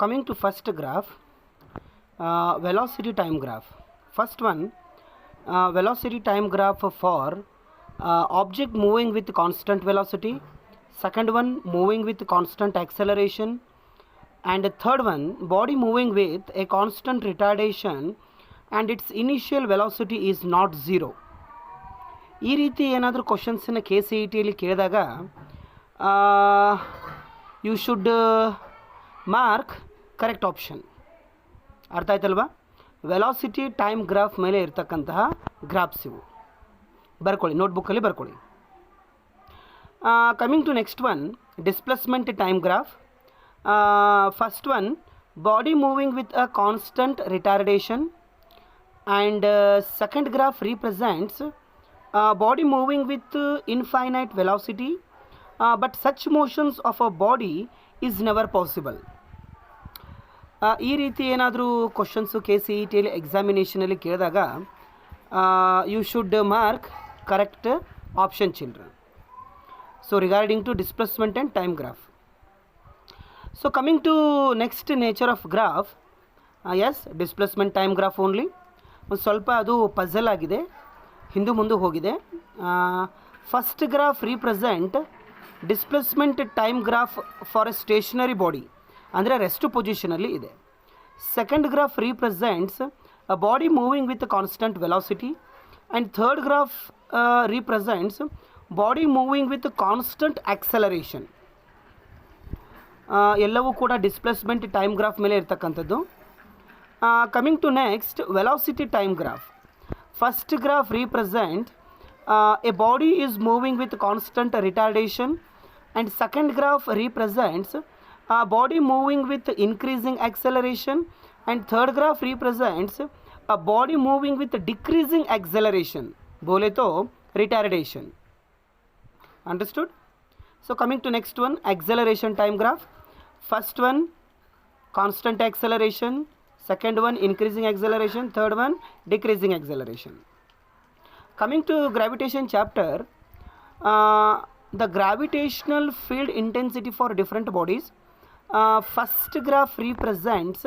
coming to first graph, velocity time graph. First one, velocity time graph for object moving with constant velocity. Second one, moving with constant acceleration. And the third one, body moving with a constant retardation and its initial velocity is not zero. ಈ ರೀತಿ ಏನಾದರೂ ಕ್ವಶನ್ಸನ್ನು K C E ಟಿಯಲ್ಲಿ ಕೇಳಿದಾಗ you should mark correct option. ಅರ್ಥ ಆಯ್ತಲ್ವಾ? Velocity time graph ಮೇಲೆ ಇರ್ತಕ್ಕಂತಹ ಗ್ರಾಫ್ಸ್ ಇವು. ಬರ್ಕೊಳ್ಳಿ, ನೋಟ್ಬುಕ್ಕಲ್ಲಿ ಬರ್ಕೊಳ್ಳಿ. Coming to next one, displacement time graph. First one, body moving with a constant retardation and second graph represents body moving with infinite velocity, but such motions of a body is never possible. ಈ ರೀತಿ ಏನಾದರೂ questions K C E ಟಿಯಲ್ಲಿ ಎಕ್ಸಾಮಿನೇಷನಲ್ಲಿ ಕೇಳಿದಾಗ you should mark correct option children. So regarding to displacement and time graph. So coming to next nature of graph, yes displacement time graph only. ಒಂದು ಸ್ವಲ್ಪ ಅದು puzzle ಆಗಿದೆ, ಹಿಂದೂ ಮುಂದೆ ಹೋಗಿದೆ. First graph represent displacement time graph for a stationary body, ಅಂದರೆ rest ಪೊಸಿಷನಲ್ಲಿ ಇದೆ. Second graph represents a body moving with constant velocity and third graph represents body moving with constant acceleration. ಎಲ್ಲವೂ ಕೂಡ ಡಿಸ್ಪ್ಲೇಸ್ಮೆಂಟ್ ಟೈಮ್ ಗ್ರಾಫ್ ಮೇಲೆ ಇರ್ತಕ್ಕಂಥದ್ದು. Coming to next, velocity time graph. First graph represent a body is moving with constant retardation and second graph represents a body moving with increasing acceleration and third graph represents a body moving with decreasing acceleration, bole to retardation. Understood? So coming to next one, acceleration time graph. First one, constant acceleration. Second one, increasing acceleration. Third one, decreasing acceleration. Coming to gravitation chapter, the gravitational field intensity for different bodies. First graph represents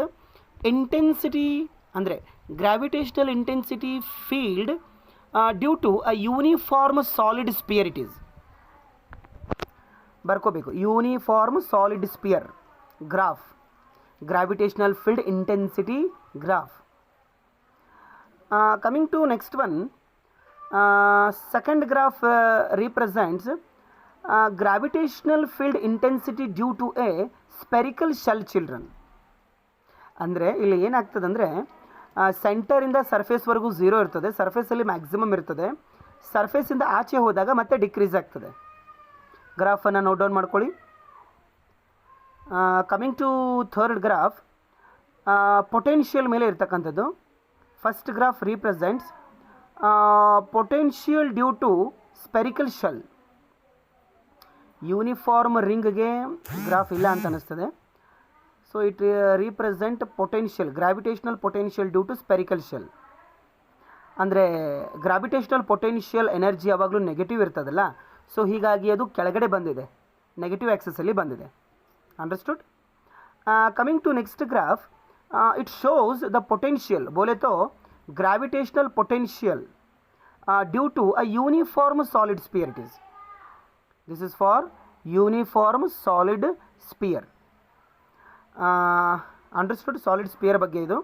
intensity, andre gravitational intensity field due to a uniform solid sphere. It is barkobeku, uniform solid sphere graph, gravitational field intensity graph. Coming to next one, second graph represents gravitational field intensity due to a spherical shell children. ಅಂದರೆ ಇಲ್ಲಿ ಏನಾಗ್ತದೆ ಅಂದರೆ ಸೆಂಟರಿಂದ ಸರ್ಫೇಸ್ವರೆಗೂ zero ಇರ್ತದೆ, ಸರ್ಫೇಸಲ್ಲಿ maximum ಇರ್ತದೆ, ಸರ್ಫೇಸಿಂದ ಆಚೆ ಹೋದಾಗ ಮತ್ತೆ decrease ಆಗ್ತದೆ. ಗ್ರಾಫನ್ನು ನೋಟ್ ಡೌನ್ ಮಾಡ್ಕೊಳ್ಳಿ. Coming to third graph, potential ಮೇಲೆ ಇರ್ತಕ್ಕಂಥದ್ದು. First graph represents potential due to spherical shell. Uniform ರಿಂಗ್ಗೆ ಗ್ರಾಫ್ ಇಲ್ಲ ಅಂತ ಅನ್ನಿಸ್ತದೆ. So it represent potential, gravitational potential due to spherical shell. ಅಂದರೆ ಗ್ರಾವಿಟೇಷನಲ್ ಪೊಟೆನ್ಷಿಯಲ್ ಎನರ್ಜಿ ಯಾವಾಗಲೂ ನೆಗೆಟಿವ್ ಇರ್ತದಲ್ಲ, ಸೊ ಹೀಗಾಗಿ ಅದು ಕೆಳಗಡೆ ಬಂದಿದೆ, ನೆಗೆಟಿವ್ ಆ್ಯಕ್ಸಸಲ್ಲಿ ಬಂದಿದೆ. Understood? Coming to next graph, it shows the potential, bole to gravitational potential due to a uniform solid sphere. It is, this is for uniform solid sphere. Understood? Solid sphere ಬಗ್ಗೆ ಇದು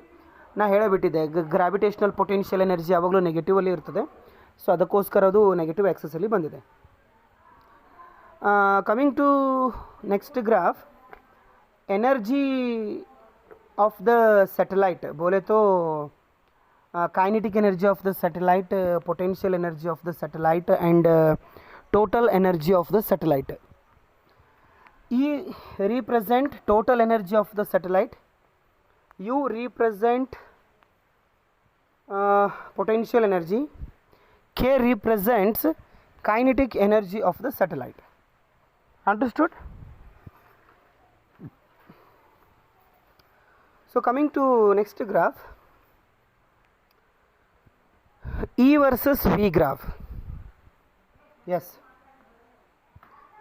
ನಾ ಹೇಳಿಬಿಟ್ಟಿದ್ದೆ, gravitational potential energy ಯಾವಾಗಲೂ ನೆಗೆಟಿವಲ್ಲಿ ಇರ್ತದೆ, so ಅದಕ್ಕೋಸ್ಕರ ಅದು negative ಆ್ಯಕ್ಸಸಲ್ಲಿ ಬಂದಿದೆ. Coming to next graph, energy of the satellite, bole to kinetic energy of the satellite, potential energy of the satellite and total energy of the satellite. E represent total energy of the satellite, U represent potential energy, K represents kinetic energy of the satellite. Understood? So coming to next graph, E versus V graph. Yes,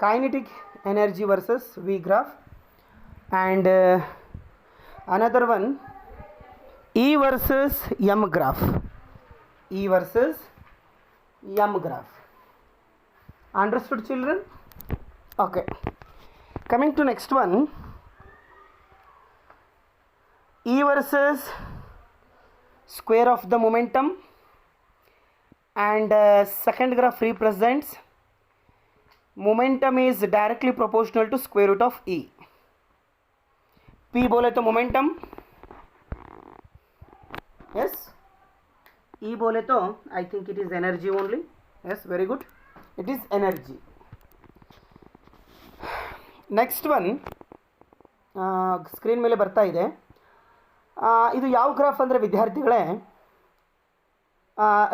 kinetic energy versus V graph, and another one, E versus M graph. E versus M graph. Understood, children? Okay. Coming to next one, E versus square of the momentum, and second graph represents momentum is directly proportional to square root of E. P बोले तो momentum, yes. E बोले तो I think it is energy only. Yes, very good. It is energy. Next one, screen ಮೇಲೆ ಬರ್ತಾ ಇದೆ. ಇದು ಯಾವ graph ಅಂದರೆ ವಿದ್ಯಾರ್ಥಿಗಳೇ,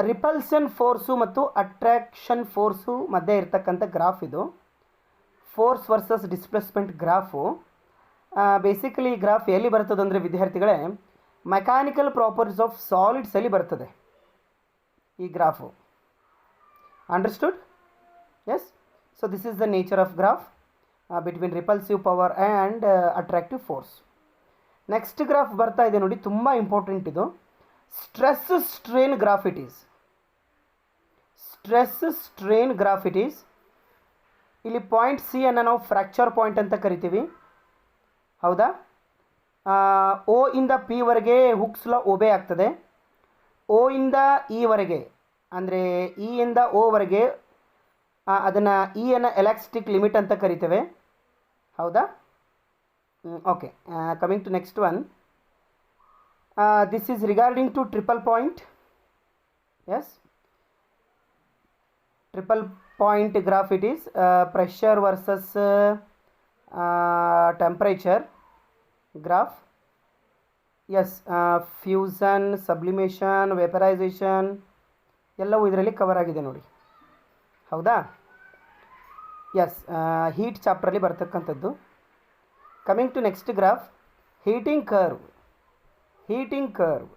ರಿಪಲ್ಷನ್ ಫೋರ್ಸು ಮತ್ತು ಅಟ್ರಾಕ್ಷನ್ ಫೋರ್ಸು ಮಧ್ಯೆ ಇರ್ತಕ್ಕಂಥ ಗ್ರಾಫ್ ಇದು. Force versus displacement graph. Basically ಈ ಗ್ರಾಫ್ ಎಲ್ಲಿ ಬರ್ತದೆ ಅಂದರೆ ವಿದ್ಯಾರ್ಥಿಗಳೇ, ಮೆಕ್ಯಾನಿಕಲ್ ಪ್ರಾಪರ್ಟೀಸ್ ಆಫ್ ಸಾಲಿಡ್ಸಲ್ಲಿ ಬರ್ತದೆ ಈ graph. Understood? Yes. So this is the nature of graph between repulsive power and attractive force. Next graph ಬರ್ತಾ ಇದೆ ನೋಡಿ, ತುಂಬ ಇಂಪಾರ್ಟೆಂಟ್ ಇದು. Stress strain graph it is. Stress strain graph it is. ಇಲ್ಲಿ point C ಅನ್ನು ನಾವು fracture point ಅಂತ ಕರಿತೀವಿ, ಹೌದಾ? ಓ ಇಂದ ಪಿ ವರೆಗೆ ಹುಕ್ಸ್ ಲಾ ಒಬೆ ಆಗ್ತದೆ. ಓ ಇಂದ ಇ ವರೆಗೆ ಅಂದರೆ ಇ ಇಂದ ಓ ವರೆಗೆ ಅದನ್ನು ಇ ಅನ್ನು ಎಲಾಸ್ಟಿಕ್ ಲಿಮಿಟ್ ಅಂತ ಕರಿತೇವೆ, ಹೌದಾ? Okay. Coming to next one, this is regarding to triple point. Yes, triple point graph it is. Pressure versus temperature graph. Yes, fusion, sublimation, vaporization ಎಲ್ಲವೂ ಇದರಲ್ಲಿ ಕವರ್ ಆಗಿದೆ ನೋಡಿ, ಹೌದಾ? ಎಸ್, ಹೀಟ್ ಚಾಪ್ಟ್ರಲ್ಲಿ ಬರ್ತಕ್ಕಂಥದ್ದು. Coming to next graph, heating curve. Heating curve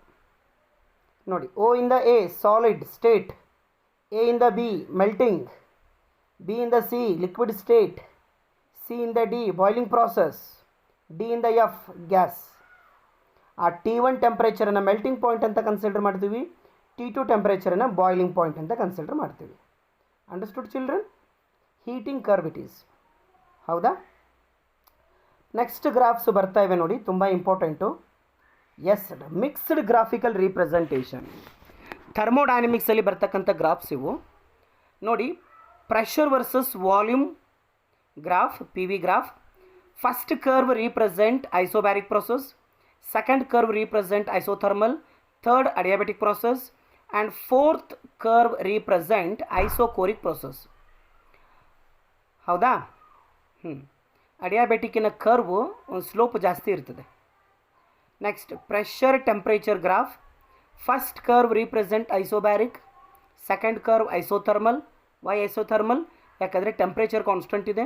ನೋಡಿ, O ಇಂದ A solid state, A ಇಂದ ಬಿ ಮೆಲ್ಟಿಂಗ್, ಬಿ ಇಂದ ಸಿ ಲಿಕ್ವಿಡ್ ಸ್ಟೇಟ್, ಸಿ ಇಂದ ಡಿ ಬಾಯ್ಲಿಂಗ್ ಪ್ರಾಸೆಸ್, ಡಿ ಇಂದ ಎಫ್ ಗ್ಯಾಸ್. ಆ T1 ಟೆಂಪ್ರೇಚರನ್ನು ಮೆಲ್ಟಿಂಗ್ ಪಾಯಿಂಟ್ ಅಂತ ಕನ್ಸಿಡರ್ ಮಾಡ್ತೀವಿ, T2 ಟೆಂಪ್ರೇಚರನ್ನು ಬಾಯ್ಲಿಂಗ್ ಪಾಯಿಂಟ್ ಅಂತ ಕನ್ಸಿಡರ್ ಮಾಡ್ತೀವಿ. Understood children? Heating curve it is, ಹೌದಾ? ನೆಕ್ಸ್ಟ್ ಗ್ರಾಫ್ಸ್ ಬರ್ತಾ ಇವೆ ನೋಡಿ, ತುಂಬ important. Yes, mixed graphical representation. ಥರ್ಮೋಡೈನಮಿಕ್ಸಲ್ಲಿ ಬರ್ತಕ್ಕಂಥ ಗ್ರಾಫ್ಸ್ ಇವು ನೋಡಿ. Pressure versus volume graph, P V graph. First curve represent isobaric process, second curve represent isothermal, third adiabatic process, and fourth curve represent isochoric process, ಹೌದಾ? ಅಡಿಯಾಬೆಟಿಕ್ಕಿನ curve ಒಂದು slope ಜಾಸ್ತಿ ಇರ್ತದೆ. Next pressure temperature graph. First curve represent isobaric, second curve isothermal. Why isothermal? ಯಾಕಂದರೆ temperature constant ಇದೆ.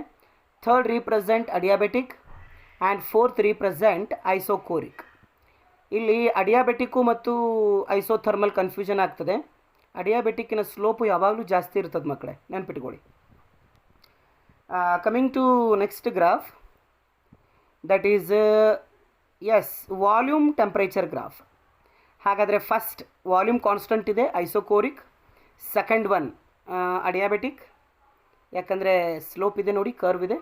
Third represent adiabatic and fourth represent isochoric. ಇಲ್ಲಿ ಅಡಿಯಾಬೆಟಿಕ್ಕು ಮತ್ತು ಐಸೋಥರ್ಮಲ್ ಕನ್ಫ್ಯೂಷನ್ ಆಗ್ತದೆ. ಅಡಿಯಾಬೆಟಿಕ್ಕಿನ ಸ್ಲೋಪು ಯಾವಾಗಲೂ ಜಾಸ್ತಿ ಇರ್ತದೆ ಮಕ್ಕಳೇ, ನೆನ್ಪಿಟ್ಕೊಳ್ಳಿ. Coming to next graph, that is yes volume temperature graph. ಹಾಗಾದರೆ ಫಸ್ಟ್ ವಾಲ್ಯೂಮ್ ಕಾನ್ಸ್ಟೆಂಟ್ ಇದೆ ಐಸೋಕೋರಿಕ್, ಸೆಕೆಂಡ್ ಒನ್ ಅಡಿಯಾಬೆಟಿಕ್ ಯಾಕಂದರೆ ಸ್ಲೋಪ್ ಇದೆ ನೋಡಿ, ಕರ್ವ್ ಇದೆ.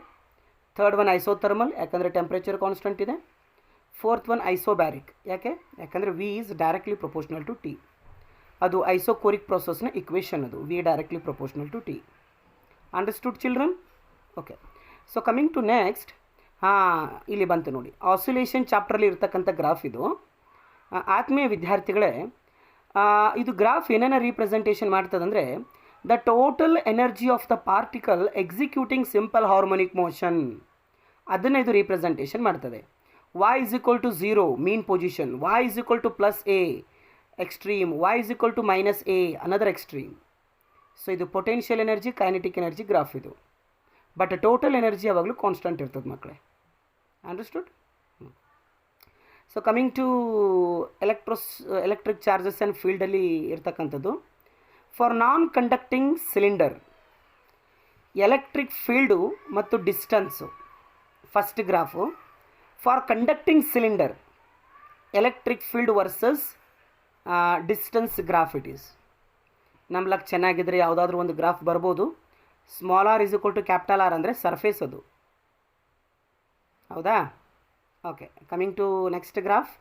ಥರ್ಡ್ ಒನ್ ಐಸೋಥರ್ಮಲ್ ಯಾಕಂದರೆ ಟೆಂಪ್ರೇಚರ್ ಕಾನ್ಸ್ಟೆಂಟ್ ಇದೆ. ಫೋರ್ತ್ ಒನ್ ಐಸೋಬ್ಯಾರಿಕ್ ಯಾಕಂದರೆ V is directly proportional to T. ಅದು ಐಸೋಕೋರಿಕ್ ಪ್ರೊಸೆಸ್ನ ಇಕ್ವೇಷನ್, ಅದು V directly proportional to T. Understood children? Okay. So coming to next, ಇಲ್ಲಿ ಬಂತು ನೋಡಿ, ಆಸಿಲೇಷನ್ ಚಾಪ್ಟ್ರಲ್ಲಿ ಇರ್ತಕ್ಕಂಥ ಗ್ರಾಫ್ ಇದು. ಆತ್ಮೀಯ ವಿದ್ಯಾರ್ಥಿಗಳೇ, ಇದು ಗ್ರಾಫ್ ಏನನ್ನ ರೀಪ್ರೆಸೆಂಟೇಷನ್ ಮಾಡ್ತದಂದರೆ, the total energy of the particle executing simple harmonic motion, ಅದನ್ನು ಇದು ರೀಪ್ರೆಸೆಂಟೇಷನ್ ಮಾಡ್ತದೆ. y is equal to 0 mean position, y is equal to plus a extreme, y is equal to minus a another extreme. So ಇದು potential energy, kinetic energy graph ಇದು. But total energy ಯಾವಾಗಲೂ constant ಇರ್ತದೆ ಮಕ್ಕಳೇ. Understood? So coming to electric charges and ಫೀಲ್ಡಲ್ಲಿ ಇರ್ತಕ್ಕಂಥದ್ದು. For non conducting cylinder electric field ಮತ್ತು distance first graph. For conducting cylinder electric field versus distance graph it is. ನಮ್ಮ luck ಚೆನ್ನಾಗಿದ್ದರೆ ಯಾವುದಾದ್ರೂ ಒಂದು ಗ್ರಾಫ್ ಬರ್ಬೋದು. Small R is equal to capital R ಅಂದರೆ surface ಅದು. ಹೌದಾ? Okay, coming to next graph.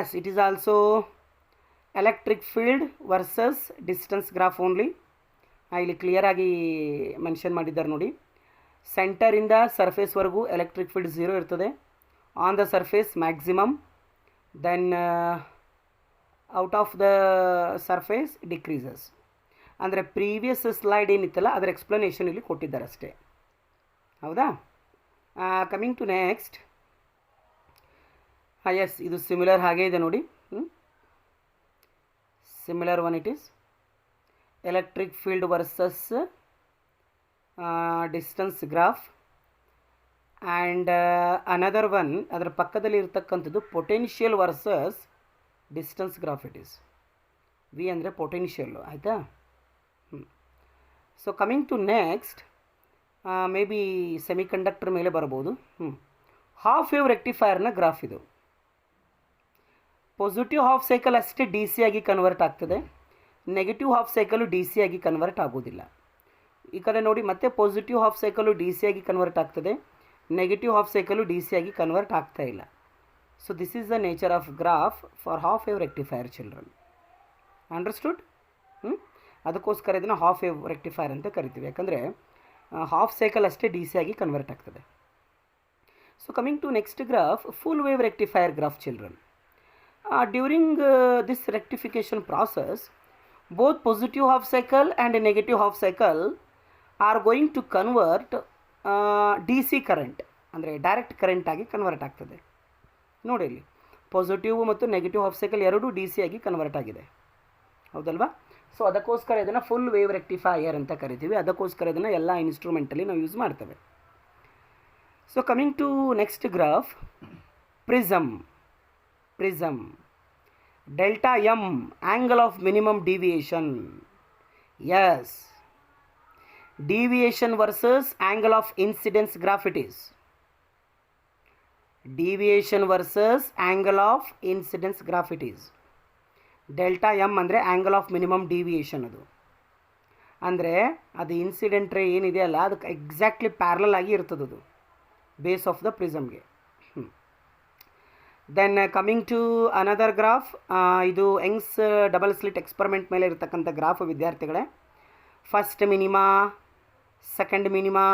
Yes, it is also electric field versus distance graph only. ಇಲ್ಲಿ ಕ್ಲಿಯರಾಗಿ ಮೆನ್ಷನ್ ಮಾಡಿದ್ದಾರೆ ನೋಡಿ. ಸೆಂಟರಿಂದ ಸರ್ಫೇಸ್ವರೆಗೂ ಎಲೆಕ್ಟ್ರಿಕ್ ಫೀಲ್ಡ್ 0 ಇರ್ತದೆ. On the surface maximum, then out of the surface decreases. ಅಂದರೆ previous slide ಏನಿತ್ತಲ್ಲ ಅದರ ಎಕ್ಸ್ಪ್ಲನೇಷನ್ ಇಲ್ಲಿ ಕೊಟ್ಟಿದ್ದಾರೆ ಅಷ್ಟೇ. ಹೌದಾ? Coming to next. ಎಸ್, ಇದು ಸಿಮಿಲರ್ ಹಾಗೇ ಇದೆ ನೋಡಿ. Similar one it is electric field versus distance graph. And another one ಅದರ ಪಕ್ಕದಲ್ಲಿ ಇರ್ತಕ್ಕಂಥದ್ದು potential versus distance graph it is. V ಅಂದರೆ ಪೊಟೆನ್ಷಿಯಲ್ಲು, ಆಯಿತಾ? So coming to next, maybe semiconductor ಮೇಲೆ ಬರ್ಬೋದು. ಹಾಫ್ ವೇವ್ ರೆಕ್ಟಿಫೈರ್ನ ಗ್ರಾಫ್ ಇದು. ಪಾಸಿಟಿವ್ ಹಾಫ್ ಸೈಕಲ್ ಅಷ್ಟೇ D C ಆಗಿ ಕನ್ವರ್ಟ್ ಆಗ್ತದೆ, negative half cycle D C ಆಗಿ ಕನ್ವರ್ಟ್ ಆಗೋದಿಲ್ಲ. ಈ ಕಡೆ ನೋಡಿ, ಮತ್ತೆ positive half cycle D C ಆಗಿ ಕನ್ವರ್ಟ್ ಆಗ್ತದೆ, negative half cycle D C ಆಗಿ ಕನ್ವರ್ಟ್ ಆಗ್ತಾ ಇಲ್ಲ. So this is the nature of graph for half wave rectifier children. Understood? ಅದಕ್ಕೋಸ್ಕರ ಇದನ್ನು ಹಾಫ್ ವೇವ್ ರೆಕ್ಟಿಫೈರ್ ಅಂತ ಕರಿತೀವಿ, ಯಾಕಂದರೆ ಹಾಫ್ ಸೈಕಲ್ ಅಷ್ಟೇ ಡಿ ಸಿ ಆಗಿ ಕನ್ವರ್ಟ್ ಆಗ್ತದೆ. So coming to next graph, full wave rectifier graph children. During this rectification process, both positive half cycle and negative half cycle are going to convert DC current, ಅಂದರೆ direct current ಆಗಿ convert ಆಗ್ತದೆ. ನೋಡಿ ಇಲ್ಲಿ positive ಮತ್ತು negative half cycle ಎರಡೂ D C ಆಗಿ convert ಆಗಿದೆ. ಹೌದಲ್ವಾ? ಸೊ ಅದಕ್ಕೋಸ್ಕರ ಇದನ್ನು ಫುಲ್ ವೇವ್ ರೆಕ್ಟಿಫೈಯರ್ ಅಂತ ಕರಿತೀವಿ. ಅದಕ್ಕೋಸ್ಕರ ಇದನ್ನು ಎಲ್ಲ ಇನ್ಸ್ಟ್ರೂಮೆಂಟಲ್ಲಿ ನಾವು ಯೂಸ್ ಮಾಡ್ತೇವೆ. So coming to next graph, prism. Delta M, angle of minimum deviation. Yes, deviation versus angle of incidence graph it is. Deviation versus angle of incidence graph it is. Delta M ಅಂದರೆ angle of minimum deviation. ಅದು ಅಂದರೆ ಅದು incident ರೇ ಏನಿದೆ ಅಲ್ಲ ಅದಕ್ಕೆ exactly parallel ಆಗಿ ಇರ್ತದೆ ಅದು ಬೇಸ್ ಆಫ್ ದ ಪ್ರಿಸಮ್ಗೆ. Then coming to another graph, ಇದು ಯಂಗ್ಸ್ ಡಬಲ್ ಸ್ಲಿಟ್ ಎಕ್ಸ್ಪರಿಮೆಂಟ್ ಮೇಲೆ ಇರತಕ್ಕಂಥ ಗ್ರಾಫ್ ವಿದ್ಯಾರ್ಥಿಗಳೇ. First minima, second minima,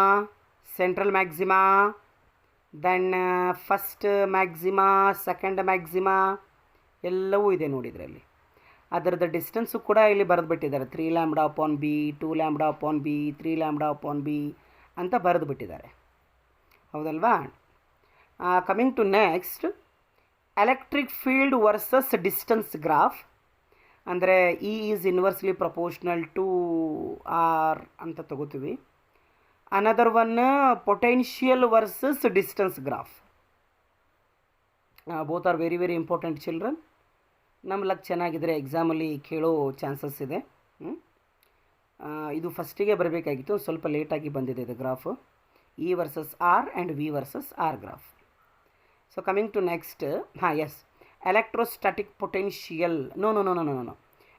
central maxima, then first maxima, second maxima ಎಲ್ಲವೂ ಇದೆ ನೋಡಿ ಇದರಲ್ಲಿ. ಅದರದ್ದು ಡಿಸ್ಟೆನ್ಸು ಕೂಡ ಇಲ್ಲಿ ಬರೆದುಬಿಟ್ಟಿದ್ದಾರೆ. 3 λ/b, 2 λ/b, 3 λ/b ಅಂತ ಬರೆದುಬಿಟ್ಟಿದ್ದಾರೆ. ಹೌದಲ್ವಾ? Coming to next, electric field versus distance graph. ಅಂದರೆ E is inversely proportional to R ಅಂತ ತಗೋತೀವಿ. Another one potential versus distance graph. Both are very very important children. ನಮ್ಮ ಲಕ್ ಚೆನ್ನಾಗಿದ್ದರೆ ಎಕ್ಸಾಮಲ್ಲಿ ಕೇಳೋ ಚಾನ್ಸಸ್ ಇದೆ. ಇದು ಫಸ್ಟಿಗೆ ಬರಬೇಕಾಗಿತ್ತು, ಸ್ವಲ್ಪ ಲೇಟಾಗಿ ಬಂದಿದೆ ಇದು graph. E versus R and V versus R graph. So coming to next, yes, electrostatic potential, no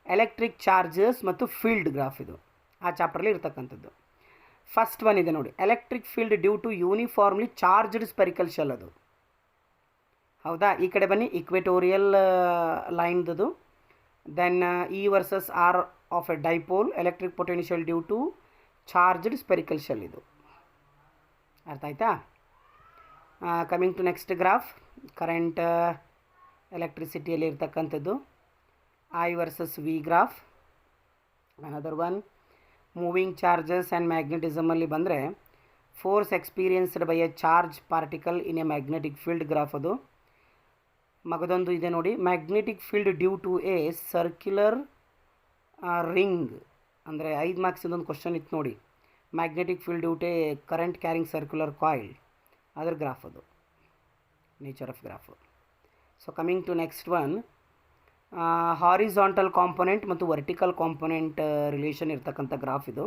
electric charges ಮತ್ತು ಫೀಲ್ಡ್ ಗ್ರಾಫ್. ಇದು ಆ ಚಾಪ್ಟ್ರಲ್ಲಿ ಇರ್ತಕ್ಕಂಥದ್ದು. ಫಸ್ಟ್ ಒನ್ ಇದೆ ನೋಡಿ, electric field due to uniformly charged spherical shell. ಅದು ಹೌದಾ? ಈ ಕಡೆ ಬನ್ನಿ, ಇಕ್ವೆಟೋರಿಯಲ್ ಲೈನ್ದು. Then E versus R of a dipole, electric potential due to charged spherical shell. ಇದು ಅರ್ಥ ಆಯ್ತಾ? Coming to next graph, current ಎಲೆಕ್ಟ್ರಿಸಿಟಿಯಲ್ಲಿ ಇರ್ತಕ್ಕಂಥದ್ದು. I versus V graph. Another one moving charges and ಮ್ಯಾಗ್ನೆಟಿಸಮಲ್ಲಿ ಬಂದರೆ force experienced by a charge particle in a magnetic field graph. ಅದು ಮಗದೊಂದು ಇದೆ ನೋಡಿ, magnetic field due to a circular ring. ಅಂದರೆ 5 marks ಇದೊಂದು ಕ್ವಶನ್ ಇತ್ತು ನೋಡಿ, magnetic field due to a current carrying circular coil. ಅದರ ಗ್ರಾಫ್ ಅದು, nature of graph. So coming to next one, horizontal component ಮತ್ತು ವರ್ಟಿಕಲ್ ಕಾಂಪೊನೆಂಟ್ ರಿಲೇಷನ್ ಇರ್ತಕ್ಕಂಥ graph ಇದು.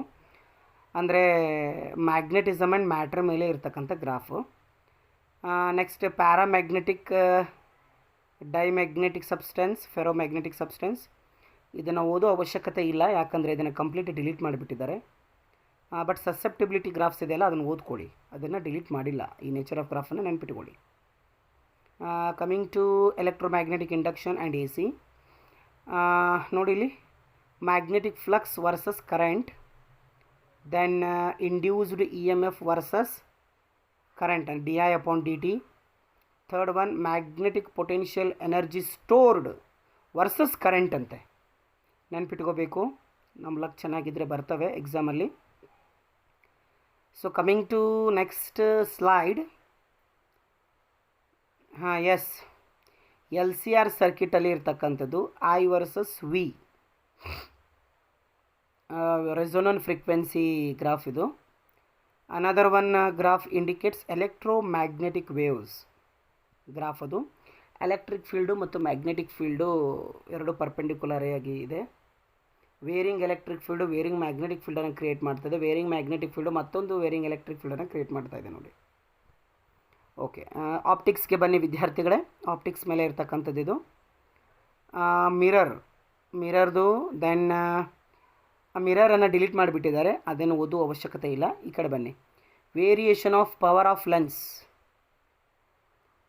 ಅಂದರೆ ಮ್ಯಾಗ್ನೆಟಿಸಮ್ ಆ್ಯಂಡ್ ಮ್ಯಾಟ್ರ್ ಮೇಲೆ ಇರ್ತಕ್ಕಂಥ graph. Next paramagnetic diamagnetic substance, ferromagnetic substance. ಇದನ್ನು ಓದೋ ಅವಶ್ಯಕತೆ ಇಲ್ಲ, ಯಾಕಂದರೆ ಇದನ್ನು ಕಂಪ್ಲೀಟ್ ಡಿಲೀಟ್ ಮಾಡಿಬಿಟ್ಟಿದ್ದಾರೆ. ಬಟ್ ಸಸೆಪ್ಟಿಬಿಲಿಟಿ ಗ್ರಾಫ್ಸ್ ಇದೆಯಲ್ಲ ಅದನ್ನು ಓದ್ಕೊಳ್ಳಿ, ಅದನ್ನು ಡಿಲೀಟ್ ಮಾಡಿಲ್ಲ. ಈ ನೇಚರ್ ಆಫ್ ಗ್ರಾಫನ್ನು ನೆನ್ಪಿಟ್ಕೊಳ್ಳಿ. Coming to electromagnetic induction and A C. ನೋಡಿ ಇಲ್ಲಿ magnetic flux versus current, then induced E M F versus current and di/dt. Third one magnetic potential energy stored versus current ಅಂತೆ, ನೆನ್ಪಿಟ್ಕೋಬೇಕು. ನಮ್ಮ luck ಚೆನ್ನಾಗಿದ್ದರೆ ಬರ್ತವೆ ಎಕ್ಸಾಮಲ್ಲಿ. So coming to next slide. Yes, L C R ಸರ್ಕಿಟಲ್ಲಿ ಇರ್ತಕ್ಕಂಥದ್ದು I versus V, resonant frequency graph ಇದು. Another one graph indicates electromagnetic waves graph. ಅದು ಎಲೆಕ್ಟ್ರಿಕ್ ಫೀಲ್ಡು ಮತ್ತು ಮ್ಯಾಗ್ನೆಟಿಕ್ ಫೀಲ್ಡು ಎರಡು ಪರ್ಪೆಂಡಿಕ್ಯುಲರ್ ಆಗಿ ಇದೆ. Varying electric field varying magnetic ಫೀಲ್ಡನ್ನು create ಮಾಡ್ತದೆ, ವೇರಿಂಗ್ ಮ್ಯಾಗ್ನೆಟಿಕ್ ಫೀಲ್ಡು ಮತ್ತೊಂದು ವೇರಿಂಗ್ ಎಲೆಕ್ಟ್ರಿಕ್ ಫೀಲ್ಡನ್ನು ಕ್ರಿಯೇಟ್ ಮಾಡ್ತಾ ಇದೆ ನೋಡಿ. ಓಕೆ, ಆಪ್ಟಿಕ್ಸ್ಗೆ ಬನ್ನಿ ವಿದ್ಯಾರ್ಥಿಗಳೇ. ಆಪ್ಟಿಕ್ಸ್ ಮೇಲೆ ಇರ್ತಕ್ಕಂಥದ್ದು ಇದು. ಮಿರರ್ದು ದೆನ್ ಮಿರರನ್ನು ಡಿಲೀಟ್ ಮಾಡಿಬಿಟ್ಟಿದ್ದಾರೆ, ಅದನ್ನು ಓದುವ ಅವಶ್ಯಕತೆ ಇಲ್ಲ. ಈ ಕಡೆ ಬನ್ನಿ. Variation of power of lens,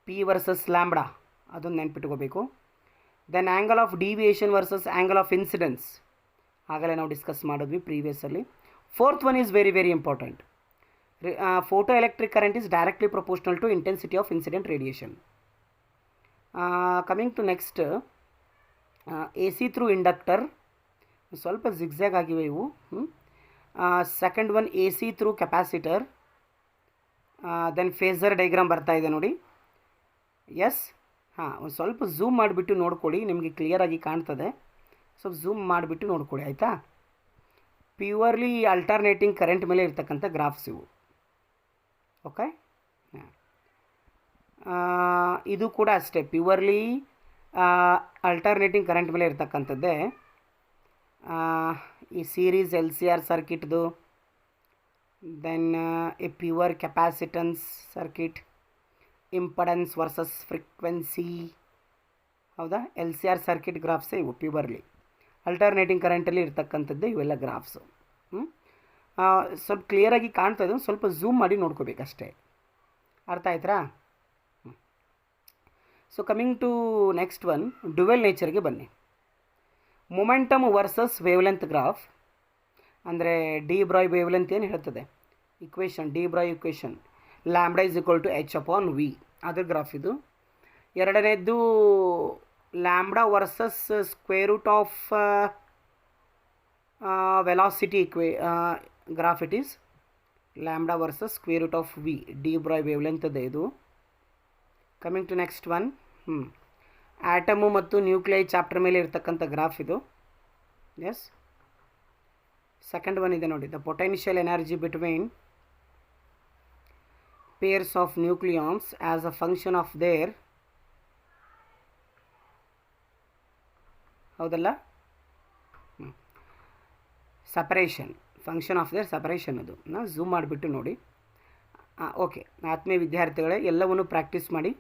P versus lambda, ಅದನ್ನು ನೆನ್ಪಿಟ್ಕೋಬೇಕು. Then angle of deviation versus angle of incidence, ಆಗಲೇ ನಾವು ಡಿಸ್ಕಸ್ ಮಾಡಿದ್ವಿ ಪ್ರೀವಿಯಸ್ಸಲ್ಲಿ. Fourth one is very very important. Photo electric current is directly proportional to intensity of incident radiation. Coming to next, A C through inductor, ಸ್ವಲ್ಪ zigzag ಆಗಿವೆ ಇವು. Second one A C through capacitor. Then phasor diagram ಬರ್ತಾ ಇದೆ ನೋಡಿ. S, ಒಂದು ಸ್ವಲ್ಪ zoom ಮಾಡಿಬಿಟ್ಟು ನೋಡ್ಕೊಳ್ಳಿ, ನಿಮಗೆ ಕ್ಲಿಯರಾಗಿ ಕಾಣ್ತದೆ. ಸ್ವಲ್ಪ ಝೂಮ್ ಮಾಡಿಬಿಟ್ಟು ನೋಡ್ಕೊಳ್ಳಿ, ಆಯಿತಾ. ಪ್ಯೂರ್ಲಿ ಅಲ್ಟರ್ನೇಟಿಂಗ್ ಕರೆಂಟ್ ಮೇಲೆ ಇರ್ತಕ್ಕಂಥ ಗ್ರಾಫ್ಸ್ ಇವು. ಓಕೆ, ಇದು ಕೂಡ ಅಷ್ಟೇ, ಪ್ಯೂರ್ಲಿ ಅಲ್ಟರ್ನೇಟಿಂಗ್ ಕರೆಂಟ್ ಮೇಲೆ ಇರ್ತಕ್ಕಂಥದ್ದೇ. ಈ ಸೀರೀಸ್ ಎಲ್ ಸಿ ಆರ್ ಸರ್ಕಿಟ್ದು, then a pure capacitance circuit, impedance versus frequency, ಹೌದಾ. ಎಲ್ ಸಿ ಆರ್ ಸರ್ಕಿಟ್ ಗ್ರಾಫ್ಸೇ ಇವು ಪ್ಯೂರ್ಲಿ ಅಲ್ಟರ್ನೇಟಿಂಗ್ ಕರೆಂಟಲ್ಲಿ ಇರ್ತಕ್ಕಂಥದ್ದು ಇವೆಲ್ಲ ಗ್ರಾಫ್ಸು. ಸ್ವಲ್ಪ ಕ್ಲಿಯರಾಗಿ ಕಾಣ್ತಾ ಇದೆ, ಸ್ವಲ್ಪ ಝೂಮ್ ಮಾಡಿ ನೋಡ್ಕೋಬೇಕಷ್ಟೇ. ಅರ್ಥ ಆಯ್ತಾ? So coming to next one, dual ನೇಚರ್ಗೆ ಬನ್ನಿ. ಮೊಮೆಂಟಮ್ ವರ್ಸಸ್ ವೇವ್ಲೆಂತ್ ಗ್ರಾಫ್, ಅಂದರೆ ಡಿ ಬ್ರಾಯ್ ವೇವ್ಲೆಂತ್ ಏನು ಹೇಳ್ತದೆ equation, de Broglie equation, lambda is equal to h/v, ಅದ್ರ ಗ್ರಾಫ್ ಇದು. ಎರಡನೇದ್ದು lambda versus square root of velocity graph it is lambda versus square root of V, de Broglie wavelength ಇದೆ ಇದು. Coming to next one, atom ಮತ್ತು nuclei chapter ಮೇಲೆ ಇರ್ತಕ್ಕಂಥ graph ಇದು. Yes, second one ಇದೆ ನೋಡಿ, the potential energy between pairs of nucleons as a function of their, ಹೌದಲ್ಲ, separation, function of their separation. ಅದು ಝೂಮ್ ಮಾಡಿಬಿಟ್ಟು ನೋಡಿ. ಓಕೆ, ಆತ್ಮೀಯ ವಿದ್ಯಾರ್ಥಿಗಳೇ, ಎಲ್ಲವನ್ನು ಪ್ರಾಕ್ಟೀಸ್ ಮಾಡಿ.